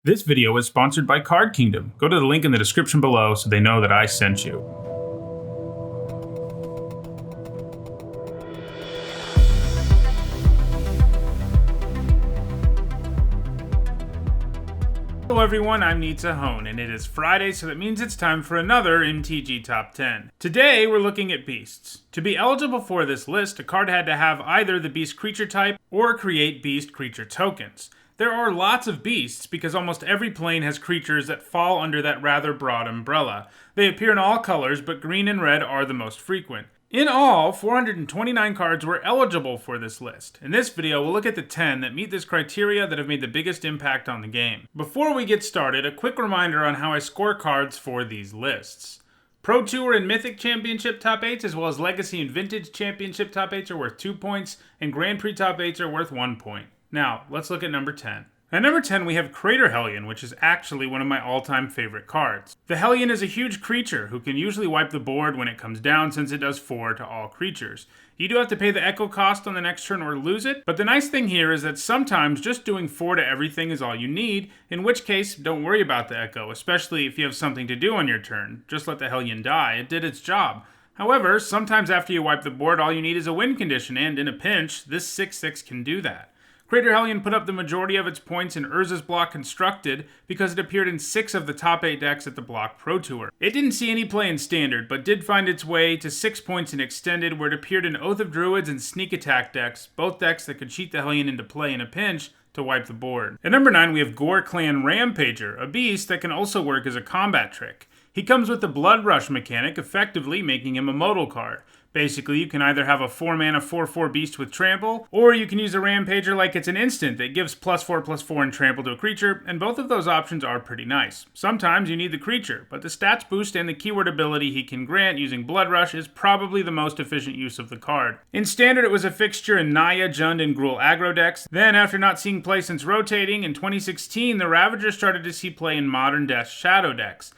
This video is sponsored by Card Kingdom. Go to the link in the description below so they know that I sent you. Hello everyone, I'm Hone, and it is Friday, so that means it's time for another MTG Top 10. Today, we're looking at beasts. To be eligible for this list, a card had to have either the beast creature type or create beast creature tokens. There are lots of beasts because almost every plane has creatures that fall under that rather broad umbrella. They appear in all colors, but green and red are the most frequent. In all, 429 cards were eligible for this list. In this video, we'll look at the 10 that meet this criteria that have made the biggest impact on the game. Before we get started, a quick reminder on how I score cards for these lists. Pro Tour and Mythic Championship top 8s, as well as Legacy and Vintage Championship top 8s are worth 2 points, and Grand Prix top 8s are worth 1 point. Now, let's look at number 10. At number 10, we have Crater Hellion, which is actually one of my all-time favorite cards. The Hellion is a huge creature who can usually wipe the board when it comes down since it does 4 to all creatures. You do have to pay the echo cost on the next turn or lose it, but the nice thing here is that sometimes just doing 4 to everything is all you need, in which case, don't worry about the echo, especially if you have something to do on your turn. Just let the Hellion die, it did its job. However, sometimes after you wipe the board, all you need is a win condition, and in a pinch, this 6/6 can do that. Crater Hellion put up the majority of its points in Urza's block Constructed because it appeared in 6 of the top 8 decks at the Block Pro Tour. It didn't see any play in Standard, but did find its way to 6 points in Extended, where it appeared in Oath of Druids and Sneak Attack decks, both decks that could cheat the Hellion into play in a pinch to wipe the board. At number 9, we have GHOR-CLAN Rampager, a beast that can also work as a combat trick. He comes with the Blood Rush mechanic, effectively making him a modal card. Basically, you can either have a 4-mana 4/4 beast with trample, or you can use a Rampager like it's an instant that gives +4/+4 and trample to a creature, and both of those options are pretty nice. Sometimes you need the creature, but the stats boost and the keyword ability he can grant using Blood Rush is probably the most efficient use of the card. In Standard, it was a fixture in Naya, Jund, and Gruul aggro decks. Then, after not seeing play since rotating, in 2016, the Ravager started to see play in modern Death Shadow decks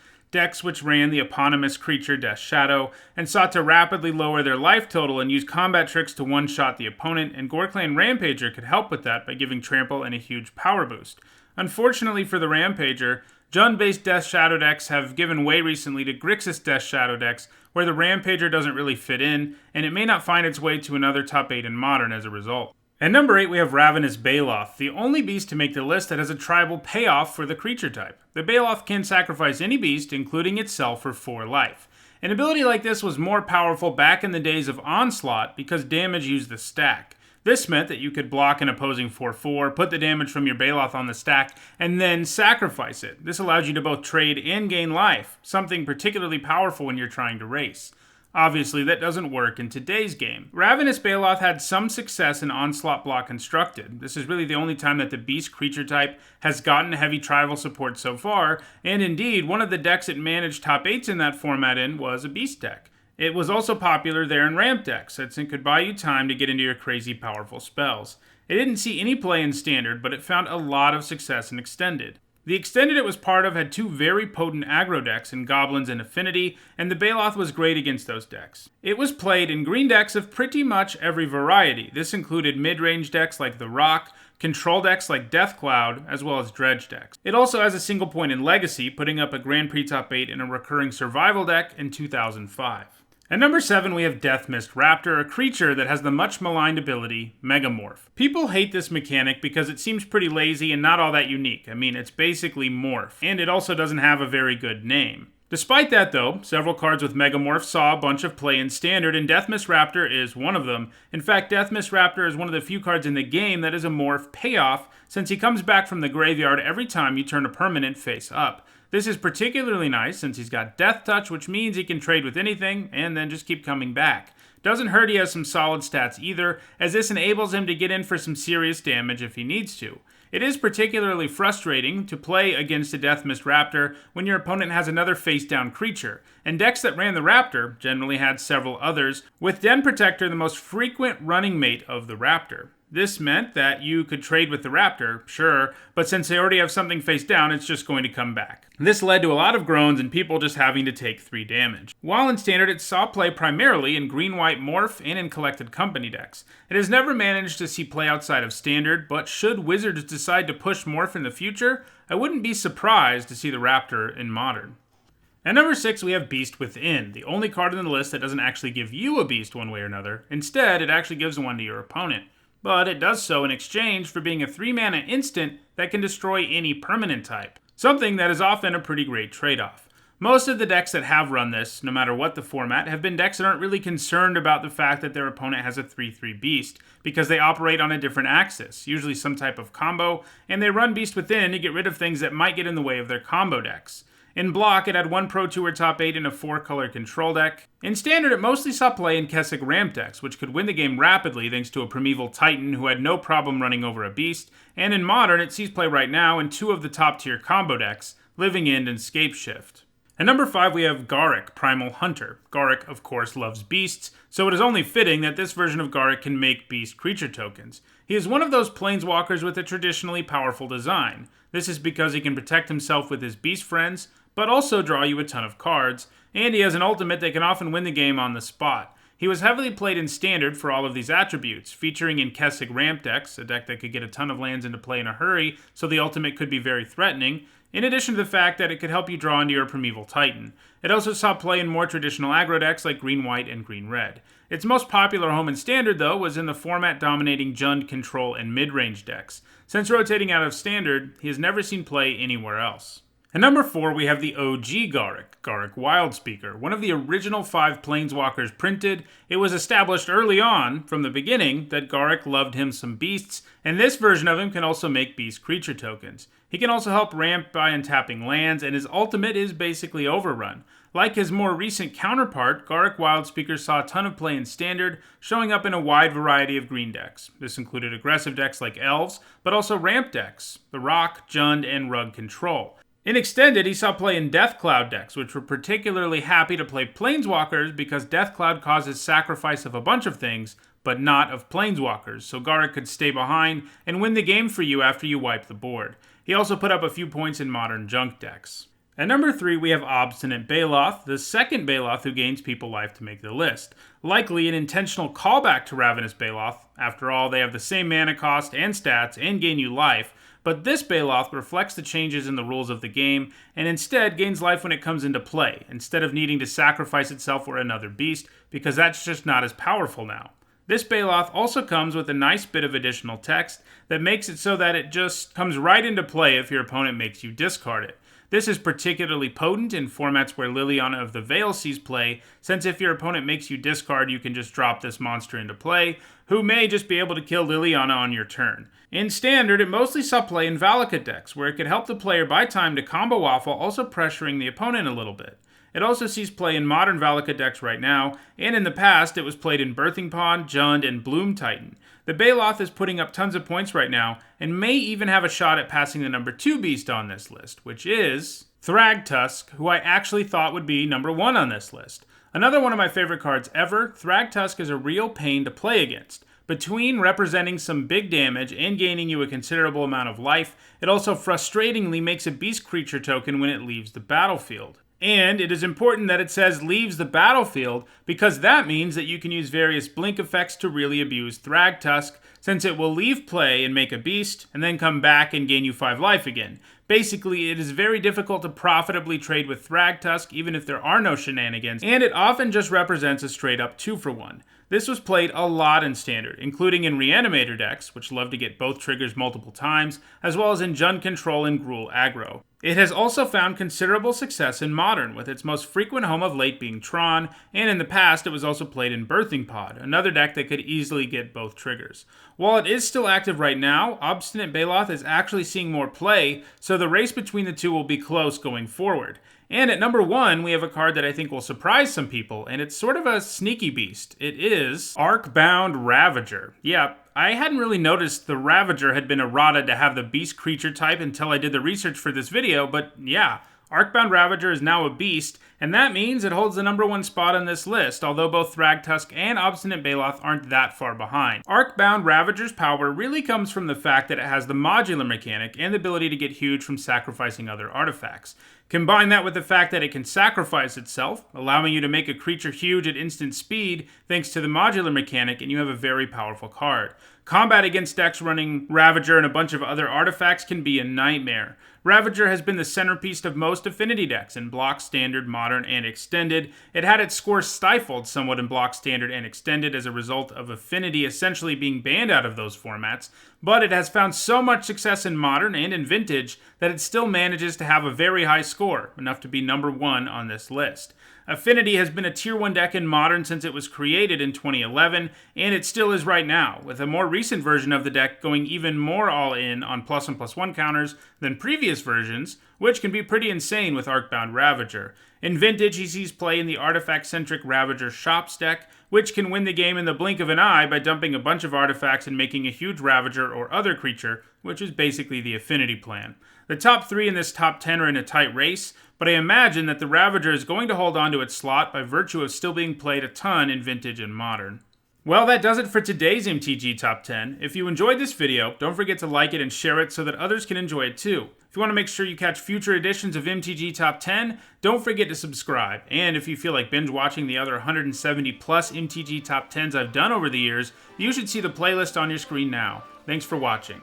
which ran the eponymous creature Death Shadow, and sought to rapidly lower their life total and use combat tricks to one-shot the opponent, and GHOR-CLAN Rampager could help with that by giving trample and a huge power boost. Unfortunately for the Rampager, Jund-based Death Shadow decks have given way recently to Grixis Death Shadow decks, where the Rampager doesn't really fit in, and it may not find its way to another top 8 in Modern as a result. At number 8, we have Ravenous BALOTH, the only beast to make the list that has a tribal payoff for the creature type. The BALOTH can sacrifice any beast, including itself, for 4 life. An ability like this was more powerful back in the days of Onslaught because damage used the stack. This meant that you could block an opposing 4/4, put the damage from your BALOTH on the stack, and then sacrifice it. This allowed you to both trade and gain life, something particularly powerful when you're trying to race. Obviously, that doesn't work in today's game. Ravenous BALOTH had some success in Onslaught block Constructed. This is really the only time that the beast creature type has gotten heavy tribal support so far, and indeed, one of the decks it managed top 8s in that format in was a beast deck. It was also popular there in ramp decks, since it could buy you time to get into your crazy powerful spells. It didn't see any play in Standard, but it found a lot of success in Extended. The Extended it was part of had 2 very potent aggro decks in Goblins and Affinity, and the BALOTH was great against those decks. It was played in green decks of pretty much every variety. This included mid-range decks like the Rock, control decks like Death Cloud, as well as dredge decks. It also has a single point in Legacy, putting up a Grand Prix top 8 in a recurring survival deck in 2005. At number 7, we have DEATHMIST Raptor, a creature that has the much maligned ability, Megamorph. People hate this mechanic because it seems pretty lazy and not all that unique. I mean, it's basically Morph, and it also doesn't have a very good name. Despite that though, several cards with Megamorph saw a bunch of play in Standard, and DEATHMIST Raptor is one of them. In fact, DEATHMIST Raptor is one of the few cards in the game that is a Morph payoff, since he comes back from the graveyard every time you turn a permanent face up. This is particularly nice since he's got Death Touch, which means he can trade with anything and then just keep coming back. Doesn't hurt he has some solid stats either, as this enables him to get in for some serious damage if he needs to. It is particularly frustrating to play against a DEATHMIST Raptor when your opponent has another face-down creature, and decks that ran the Raptor generally had several others, with Den Protector the most frequent running mate of the Raptor. This meant that you could trade with the Raptor, sure, but since they already have something face down, it's just going to come back. This led to a lot of groans and people just having to take 3 damage. While in Standard, it saw play primarily in green-white morph and in collected company decks. It has never managed to see play outside of Standard, but should Wizards decide to push morph in the future, I wouldn't be surprised to see the Raptor in Modern. At number 6, we have Beast Within, the only card on the list that doesn't actually give you a beast one way or another. Instead, it actually gives one to your opponent. But it does so in exchange for being a 3-mana instant that can destroy any permanent type, something that is often a pretty great trade-off. Most of the decks that have run this, no matter what the format, have been decks that aren't really concerned about the fact that their opponent has a 3/3 beast, because they operate on a different axis, usually some type of combo, and they run Beast Within to get rid of things that might get in the way of their combo decks. In Block, it had 1 Pro Tour top 8 in a 4-color control deck. In Standard, it mostly saw play in Kessig ramp decks, which could win the game rapidly thanks to a Primeval Titan who had no problem running over a beast. And in Modern, it sees play right now in 2 of the top-tier combo decks, Living End and Scapeshift. At number 5, we have GARRUK, Primal Hunter. GARRUK, of course, loves beasts, so it is only fitting that this version of GARRUK can make beast creature tokens. He is one of those planeswalkers with a traditionally powerful design. This is because he can protect himself with his beast friends, but also draw you a ton of cards, and he has an ultimate that can often win the game on the spot. He was heavily played in Standard for all of these attributes, featuring in Kessig ramp decks, a deck that could get a ton of lands into play in a hurry, so the ultimate could be very threatening, in addition to the fact that it could help you draw into your Primeval Titan. It also saw play in more traditional aggro decks like green-white and green-red. Its most popular home in Standard, though, was in the format-dominating Jund, Control, and mid-range decks. Since rotating out of Standard, he has never seen play anywhere else. At number 4, we have the OG GARRUK, GARRUK WILDSPEAKER, one of the original 5 planeswalkers printed. It was established early on, from the beginning, that GARRUK loved him some beasts, and this version of him can also make beast creature tokens. He can also help ramp by untapping lands, and his ultimate is basically Overrun. Like his more recent counterpart, GARRUK WILDSPEAKER saw a ton of play in Standard, showing up in a wide variety of green decks. This included aggressive decks like Elves, but also ramp decks, the Rock, Jund, and Rug Control. In Extended, he saw play in Deathcloud decks, which were particularly happy to play Planeswalkers because Deathcloud causes sacrifice of a bunch of things, but not of Planeswalkers, so GARRUK could stay behind and win the game for you after you wipe the board. He also put up a few points in modern junk decks. At number 3, we have Obstinate BALOTH, the second BALOTH who gains people life to make the list. Likely an intentional callback to Ravenous BALOTH. After all, they have the same mana cost and stats and gain you life, but this BALOTH reflects the changes in the rules of the game, and instead gains life when it comes into play, instead of needing to sacrifice itself for another beast, because that's just not as powerful now. This BALOTH also comes with a nice bit of additional text that makes it so that it just comes right into play if your opponent makes you discard it. This is particularly potent in formats where Liliana of the Veil sees play, since if your opponent makes you discard, you can just drop this monster into play, who may just be able to kill Liliana on your turn. In Standard, it mostly saw play in Valakut decks, where it could help the player buy time to combo off while also pressuring the opponent a little bit. It also sees play in modern Valakut decks right now, and in the past it was played in Birthing Pond, Jund, and Bloom Titan. The BALOTH is putting up tons of points right now, and may even have a shot at passing the number 2 beast on this list, which is THRAGTUSK, who I actually thought would be number 1 on this list. Another one of my favorite cards ever, THRAGTUSK is a real pain to play against. Between representing some big damage and gaining you a considerable amount of life, it also frustratingly makes a beast creature token when it leaves the battlefield. And it is important that it says leaves the battlefield because that means that you can use various blink effects to really abuse THRAGTUSK, since it will leave play and make a beast and then come back and gain you 5 life again. Basically, it is very difficult to profitably trade with THRAGTUSK even if there are no shenanigans, and it often just represents a straight up 2-for-1. This was played a lot in Standard, including in Reanimator decks, which love to get both triggers multiple times, as well as in Jund Control and Gruul aggro. It has also found considerable success in Modern, with its most frequent home of late being Tron, and in the past it was also played in Birthing Pod, another deck that could easily get both triggers. While it is still active right now, Obstinate BALOTH is actually seeing more play, so the race between the two will be close going forward. And at number 1, we have a card that I think will surprise some people, and it's sort of a sneaky beast. It is ARCBOUND Ravager. Yeah, I hadn't really noticed the Ravager had been errata to have the beast creature type until I did the research for this video, but yeah, ARCBOUND Ravager is now a beast, and that means it holds the #1 spot on this list, although both THRAGTUSK and Obstinate Baloth aren't that far behind. ARCBOUND Ravager's power really comes from the fact that it has the modular mechanic and the ability to get huge from sacrificing other artifacts. Combine that with the fact that it can sacrifice itself, allowing you to make a creature huge at instant speed thanks to the modular mechanic, and you have a very powerful card. Combat against decks running Ravager and a bunch of other artifacts can be a nightmare. Ravager has been the centerpiece of most Affinity decks in Block, Standard, Modern, and Extended. It had its score stifled somewhat in Block, Standard, and Extended as a result of Affinity essentially being banned out of those formats, but it has found so much success in Modern and in Vintage that it still manages to have a very high score, enough to be #1 on this list. Affinity has been a Tier 1 deck in Modern since it was created in 2011, and it still is right now, with a more recent version of the deck going even more all-in on +1/+1 counters than previous versions, which can be pretty insane with ARCBOUND Ravager. In Vintage, he sees play in the artifact-centric Ravager Shops deck, which can win the game in the blink of an eye by dumping a bunch of artifacts and making a huge Ravager or other creature, which is basically the Affinity plan. The top 3 in this top 10 are in a tight race, but I imagine that the Ravager is going to hold on to its slot by virtue of still being played a ton in Vintage and Modern. Well, that does it for today's MTG Top 10. If you enjoyed this video, don't forget to like it and share it so that others can enjoy it too. If you want to make sure you catch future editions of MTG Top 10, don't forget to subscribe. And if you feel like binge watching the other 170 plus MTG Top 10s I've done over the years, you should see the playlist on your screen now. Thanks for watching.